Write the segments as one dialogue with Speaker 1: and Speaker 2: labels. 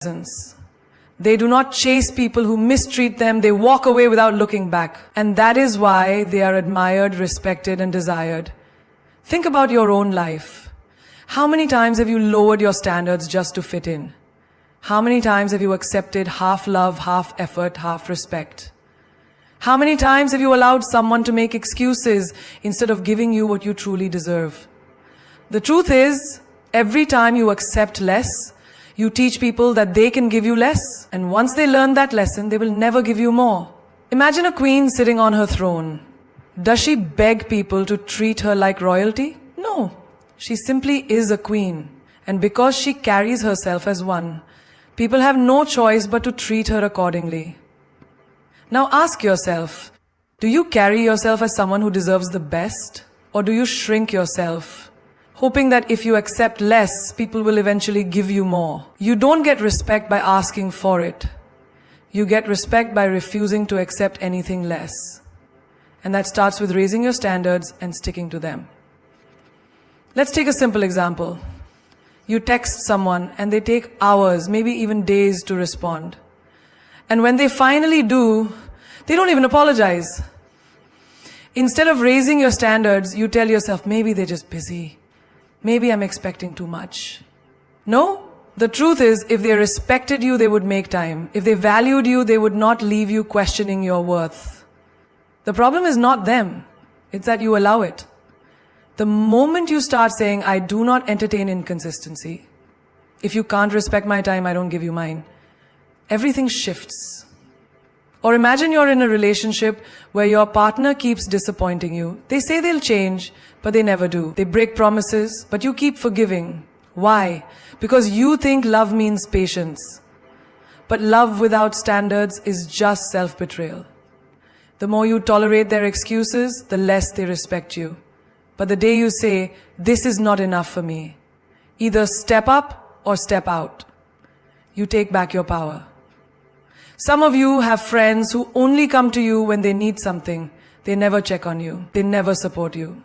Speaker 1: presence. They do not chase people who mistreat them. They walk away without looking back. And that is why they are admired, respected, and desired. Think about your own life. How many times have you lowered your standards just to fit in? How many times have you accepted half love, half effort, half respect? How many times have you allowed someone to make excuses instead of giving you what you truly deserve? The truth is, every time you accept less, you teach people that they can give you less, and once they learn that lesson, they will never give you more. Imagine a queen sitting on her throne. Does she beg people to treat her like royalty? No. She simply is a queen. And because she carries herself as one, people have no choice but to treat her accordingly. Now ask yourself, do you carry yourself as someone who deserves the best? Or do you shrink yourself, hoping that if you accept less, people will eventually give you more? You don't get respect by asking for it. You get respect by refusing to accept anything less. And that starts with raising your standards and sticking to them. Let's take a simple example. You text someone and they take hours, maybe even days to respond. And when they finally do, they don't even apologize. Instead of raising your standards, you tell yourself, maybe they're just busy. Maybe I'm expecting too much. No, the truth is, if they respected you, they would make time. If they valued you, they would not leave you questioning your worth. The problem is not them. It's that you allow it. The moment you start saying, I do not entertain inconsistency. If you can't respect my time, I don't give you mine. Everything shifts. Or imagine you're in a relationship where your partner keeps disappointing you. They say they'll change, but they never do. They break promises, but you keep forgiving. Why? Because you think love means patience. But love without standards is just self-betrayal. The more you tolerate their excuses, the less they respect you. But the day you say, this is not enough for me, either step up or step out. You take back your power. Some of you have friends who only come to you when they need something. They never check on you. They never support you.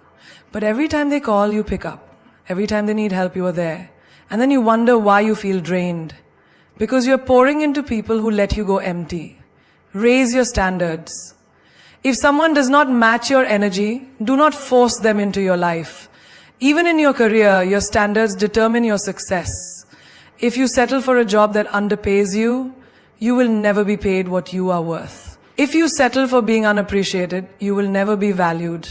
Speaker 1: But every time they call, you pick up. Every time they need help, you are there. And then you wonder why you feel drained. Because you're pouring into people who let you go empty. Raise your standards. If someone does not match your energy, do not force them into your life. Even in your career, your standards determine your success. If you settle for a job that underpays you, you will never be paid what you are worth. If you settle for being unappreciated, you will never be valued.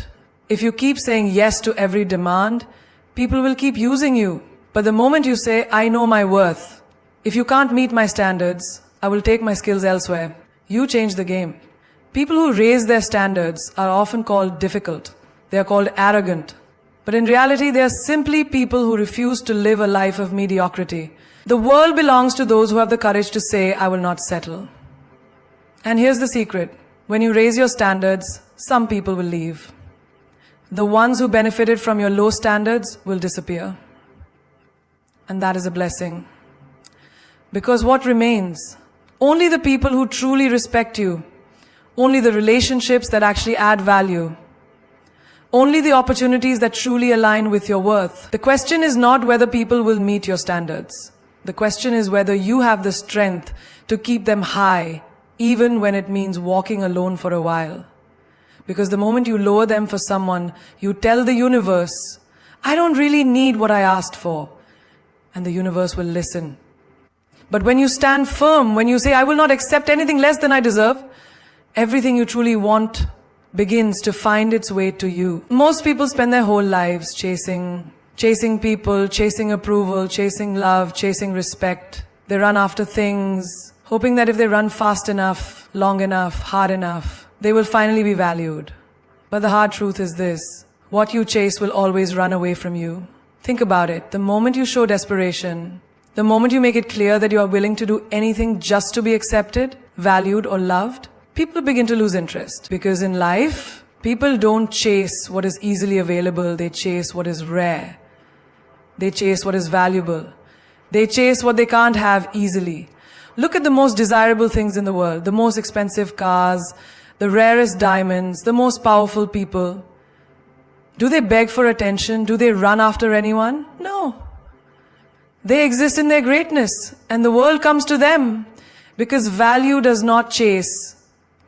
Speaker 1: If you keep saying yes to every demand, people will keep using you. But the moment you say, I know my worth, if you can't meet my standards, I will take my skills elsewhere, you change the game. People who raise their standards are often called difficult. They are called arrogant. But in reality, they are simply people who refuse to live a life of mediocrity. The world belongs to those who have the courage to say, I will not settle. And here's the secret. When you raise your standards, some people will leave. The ones who benefited from your low standards will disappear. And that is a blessing. Because what remains? Only the people who truly respect you. Only the relationships that actually add value. Only the opportunities that truly align with your worth. The question is not whether people will meet your standards. The question is whether you have the strength to keep them high, even when it means walking alone for a while. Because the moment you lower them for someone, you tell the universe, I don't really need what I asked for. And the universe will listen. But when you stand firm, when you say, I will not accept anything less than I deserve, everything you truly want begins to find its way to you. Most people spend their whole lives chasing people, chasing approval, chasing love, chasing respect. They run after things, hoping that if they run fast enough, long enough, hard enough, they will finally be valued. But the hard truth is this: what you chase will always run away from you. Think about it. The moment you show desperation, the moment you make it clear that you are willing to do anything just to be accepted, valued, or loved, people begin to lose interest. Because in life, people don't chase what is easily available. They chase what is rare. They chase what is valuable. They chase what they can't have easily. Look at the most desirable things in the world. The most expensive cars, the rarest diamonds, the most powerful people. Do they beg for attention? Do they run after anyone? No. They exist in their greatness, and the world comes to them because value does not chase,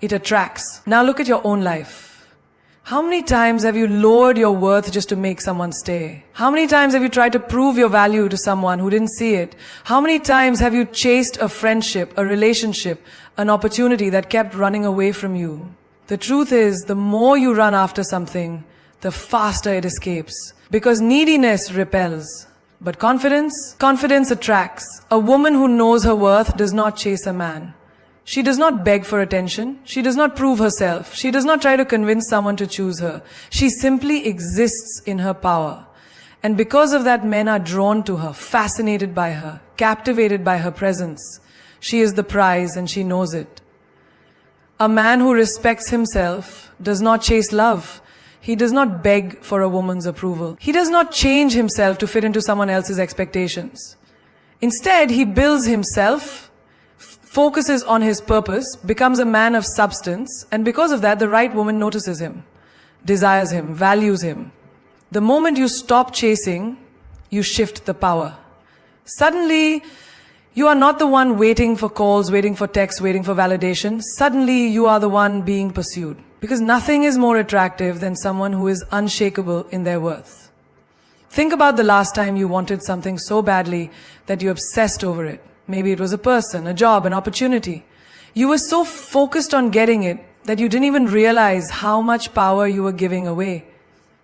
Speaker 1: it attracts. Now look at your own life. How many times have you lowered your worth just to make someone stay? How many times have you tried to prove your value to someone who didn't see it? How many times have you chased a friendship, a relationship, an opportunity that kept running away from you? The truth is, the more you run after something, the faster it escapes. Because neediness repels. But confidence attracts. A woman who knows her worth does not chase a man. She does not beg for attention. She does not prove herself. She does not try to convince someone to choose her. She simply exists in her power. And because of that, men are drawn to her, fascinated by her, captivated by her presence. She is the prize and she knows it. A man who respects himself does not chase love. He does not beg for a woman's approval. He does not change himself to fit into someone else's expectations. Instead, he builds himself, focuses on his purpose, becomes a man of substance, and because of that, the right woman notices him, desires him, values him. The moment you stop chasing, you shift the power. Suddenly, you are not the one waiting for calls, waiting for texts, waiting for validation. Suddenly, you are the one being pursued. Because nothing is more attractive than someone who is unshakable in their worth. Think about the last time you wanted something so badly that you obsessed over it. Maybe it was a person, a job, an opportunity. You were so focused on getting it that you didn't even realize how much power you were giving away.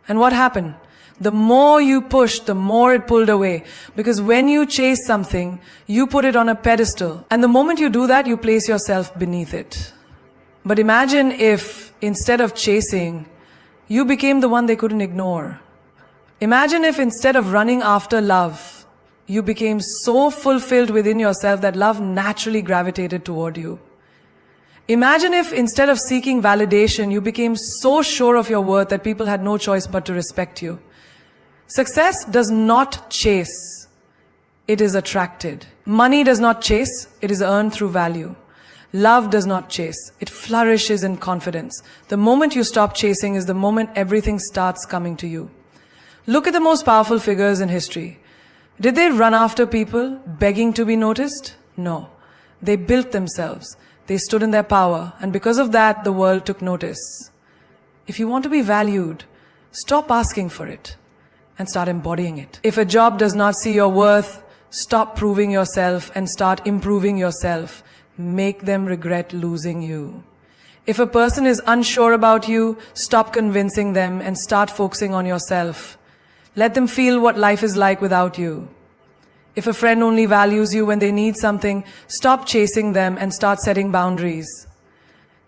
Speaker 1: And what happened? The more you pushed, the more it pulled away. Because when you chase something, you put it on a pedestal. And the moment you do that, you place yourself beneath it. But imagine if, instead of chasing, you became the one they couldn't ignore. Imagine if instead of running after love, you became so fulfilled within yourself that love naturally gravitated toward you. Imagine if instead of seeking validation, you became so sure of your worth that people had no choice but to respect you. Success does not chase, it is attracted. Money does not chase, it is earned through value. Love does not chase, it flourishes in confidence. The moment you stop chasing is the moment everything starts coming to you. Look at the most powerful figures in history. Did they run after people, begging to be noticed? No. They built themselves. They stood in their power, and because of that, the world took notice. If you want to be valued, stop asking for it and start embodying it. If a job does not see your worth, stop proving yourself and start improving yourself. Make them regret losing you. If a person is unsure about you, stop convincing them and start focusing on yourself. Let them feel what life is like without you. If a friend only values you when they need something, stop chasing them and start setting boundaries.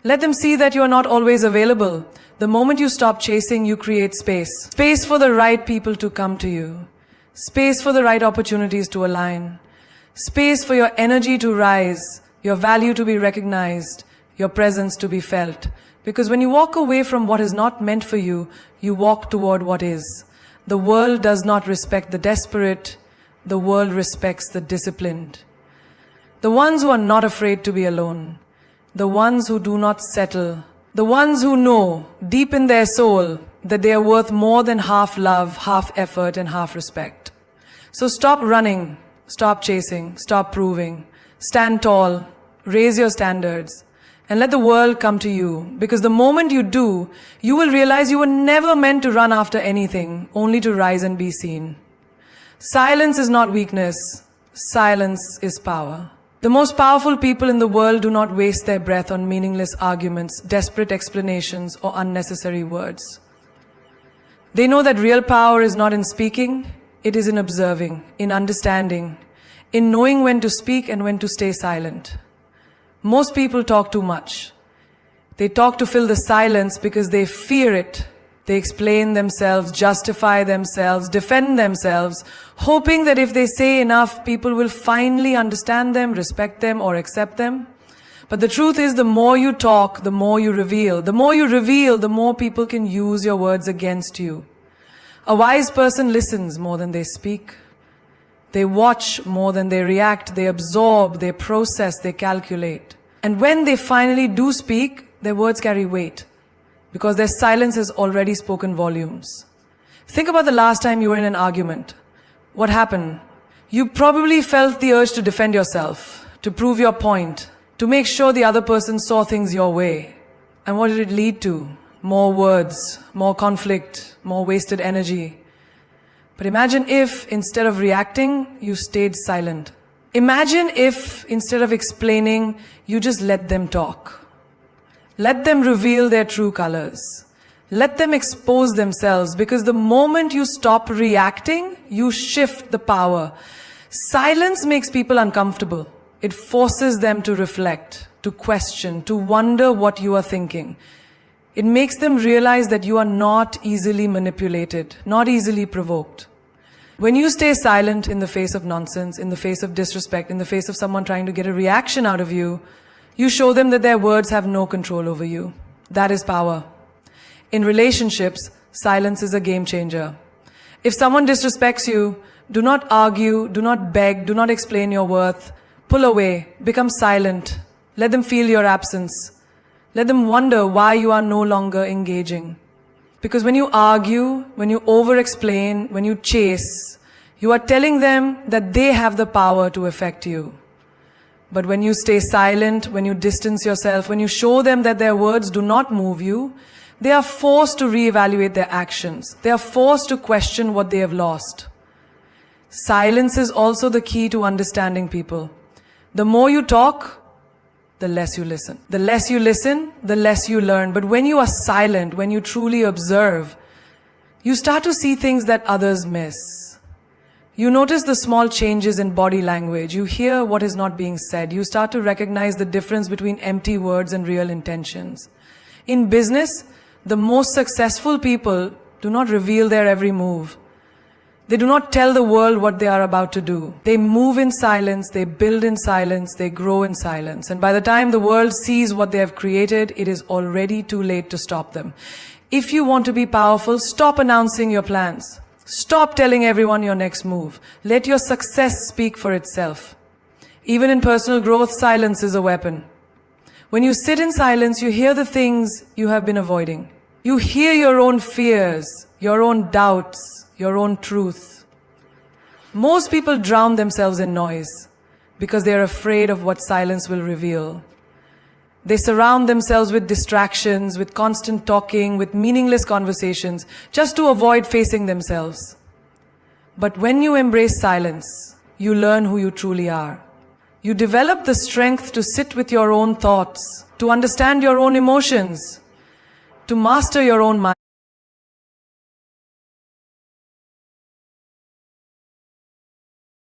Speaker 1: Let them see that you are not always available. The moment you stop chasing, you create space. Space for the right people to come to you. Space for the right opportunities to align. Space for your energy to rise, your value to be recognized, your presence to be felt. Because when you walk away from what is not meant for you, you walk toward what is. The world does not respect the desperate. The world respects the disciplined. The ones who are not afraid to be alone. The ones who do not settle. The ones who know deep in their soul that they are worth more than half love, half effort, and half respect. So stop running, stop chasing, stop proving. Stand tall, raise your standards, and let the world come to you. Because the moment you do, you will realize you were never meant to run after anything, only to rise and be seen. Silence is not weakness. Silence is power. The most powerful people in the world do not waste their breath on meaningless arguments, desperate explanations, or unnecessary words. They know that real power is not in speaking, it is in observing, in understanding, in knowing when to speak and when to stay silent. Most people talk too much. They talk to fill the silence because they fear it. They explain themselves, justify themselves, defend themselves, hoping that if they say enough, people will finally understand them, respect them, or accept them. But the truth is, the more you talk, the more you reveal. The more you reveal, the more people can use your words against you. A wise person listens more than they speak. They watch more than they react. They absorb, they process, they calculate. And when they finally do speak, their words carry weight, because their silence has already spoken volumes. Think about the last time you were in an argument. What happened? You probably felt the urge to defend yourself, to prove your point, to make sure the other person saw things your way. And what did it lead to? More words, more conflict, more wasted energy. But imagine if, instead of reacting, you stayed silent. Imagine if, instead of explaining, you just let them talk. Let them reveal their true colors. Let them expose themselves, because the moment you stop reacting, you shift the power. Silence makes people uncomfortable. It forces them to reflect, to question, to wonder what you are thinking. It makes them realize that you are not easily manipulated, not easily provoked. When you stay silent in the face of nonsense, in the face of disrespect, in the face of someone trying to get a reaction out of you, you show them that their words have no control over you. That is power. In relationships, silence is a game changer. If someone disrespects you, do not argue, do not beg, do not explain your worth. Pull away, become silent. Let them feel your absence. Let them wonder why you are no longer engaging. Because when you argue, when you over-explain, when you chase, you are telling them that they have the power to affect you. But when you stay silent, when you distance yourself, when you show them that their words do not move you, they are forced to reevaluate their actions. They are forced to question what they have lost. Silence is also the key to understanding people. The more you talk, the less you listen. The less you listen, the less you learn. But when you are silent, when you truly observe, you start to see things that others miss. You notice the small changes in body language. You hear what is not being said. You start to recognize the difference between empty words and real intentions. In business, the most successful people do not reveal their every move. They do not tell the world what they are about to do. They move in silence, they build in silence, they grow in silence. And by the time the world sees what they have created, it is already too late to stop them. If you want to be powerful, stop announcing your plans. Stop telling everyone your next move. Let your success speak for itself. Even in personal growth, silence is a weapon. When you sit in silence, you hear the things you have been avoiding. You hear your own fears, your own doubts, your own truth. Most people drown themselves in noise because they are afraid of what silence will reveal. They surround themselves with distractions, with constant talking, with meaningless conversations, just to avoid facing themselves. But when you embrace silence, you learn who you truly are. You develop the strength to sit with your own thoughts, to understand your own emotions, to master your own mind.